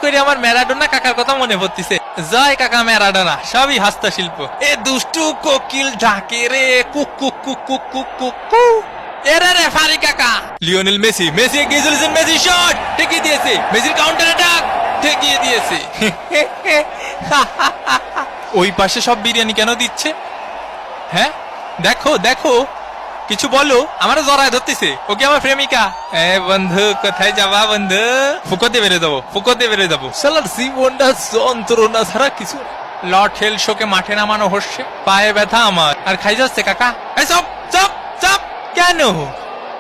করে আমার ম্যারাডোনা কাকার কথা মনে পড়তিছে। জয় কাকা ম্যারাডোনা, সবই হস্তশিল্প। এ দুষ্টু কোকিল ডাকে রে cook cook cook cook cook cook cook. এরা রে ফারি কাকা। লিওনেল মেসি, মেসি এগিয়ে চলেছেন, মেসি শট ঠেকিয়ে দিয়েছে, মেসির কাউন্টার অ্যাটাক ঠেকিয়ে দিয়েছে। ওই পাশে সব বিরিয়ানি কেন দিচ্ছে? হ্যাঁ দেখো দেখো, কিছু বলো, আমারও জড়ায় ধরতেছে। ওকে আমার প্রেমিকা। বন্ধু কোথায় যাবা বন্ধু? ফুকোতে বেড়ে যাবো, ফুকোতে বেড়ে যাবো। শালার জীবনটা যন্ত্রণা ছাড়া কিছু। লর্ড হেল শোকে মাঠে নামানো হচ্ছে, পায়ে ব্যথা আমার, আর খাই যাচ্ছে কাকা। এই চপ চপ চপ। কেন?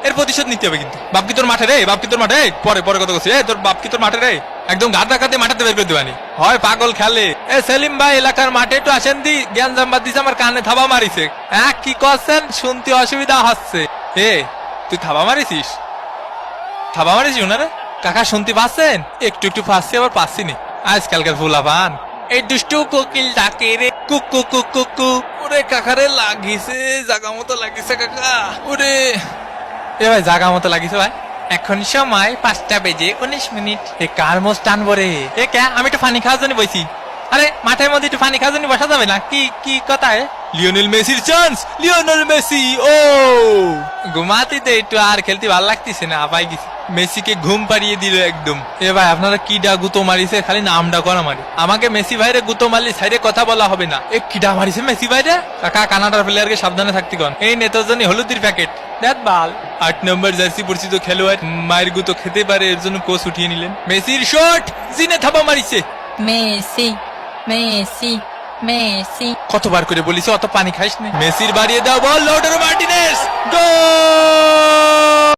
এর প্রতিশোধ নিতে হবে কিন্তু। বাপ কি তোর মাঠে রে? বাপ কি তোর মাঠে? পরে পরে কথা বলছি। তোর বাপ কি তোর মাঠে রে? একদম গাদ রাখাতে মাঠাতে বের করে দেবানি হয়, পাগল খেলে। সেলিম ভাই এলাকার মাঠে একটু আসেন দি, জ্ঞান জাম্বাদ দিছে, আমার কানে থাবা মারিছে। হ্যাঁ কি করছেন? শুনতে অসুবিধা হচ্ছে। তুই থাবা মারিছিস? থাবা মারিছিস ওনারে? কাকা শুনতে পাচ্ছেন? একটু একটু পাচ্ছি, আবার পাচ্ছি নি। আজকালকার ফুলা পান। এই দুষ্টু কোকিল ডাকে রে cook cook cook cook cook. ওরে কাকারে লাগিছে, জাগা মতো লাগিছে কাকা। ওরে ভাই জাগা মতো লাগিছে ভাই। এখন সময় 5:19। কার মোষ টানবো রে? কে? আমি একটু পানি খাওয়ার জন্য বসি। আরে মাঠের মধ্যে একটু পানি খাওয়ার জন্য বসা যাবে না? কি কি কথা? লিওনেল মেসির চান্স, লিওনেল মেসি। ও ঘুমাতে দে একটু, আর খেলতে ভালো লাগতেছে না, আপাই গেছি। মেসিকে ঘুম পাড়িয়ে দিল একদম। ভাই আপনারা কিডা গুতো মারিছে? খালি নামটা করা মারি। আমাকে মেসি ভাইরে গুতো মারলি সাইডে কথা বলা হবে না। কিডা মারিছে মেসি ভাইরে? কাকা কানাডার প্লেয়ারকে সাবধানে থাকতে কন। এই নেতার হলুদির প্যাকেট দেখ বাল। 8 নম্বর জার্সি পরিচিত খেলোয়াড় মায়ের গুতো খেতে পারে, এর জন্য কোচ উঠিয়ে নিলেন। মেসির শট, জিনে থাবা মারিছে। Messi Messi Messi. কতবার করে বলিস অত পানি খাইস না। মেসির বাড়িয়ে দাও বল, লাউটারো মার্টিনেজ গোল।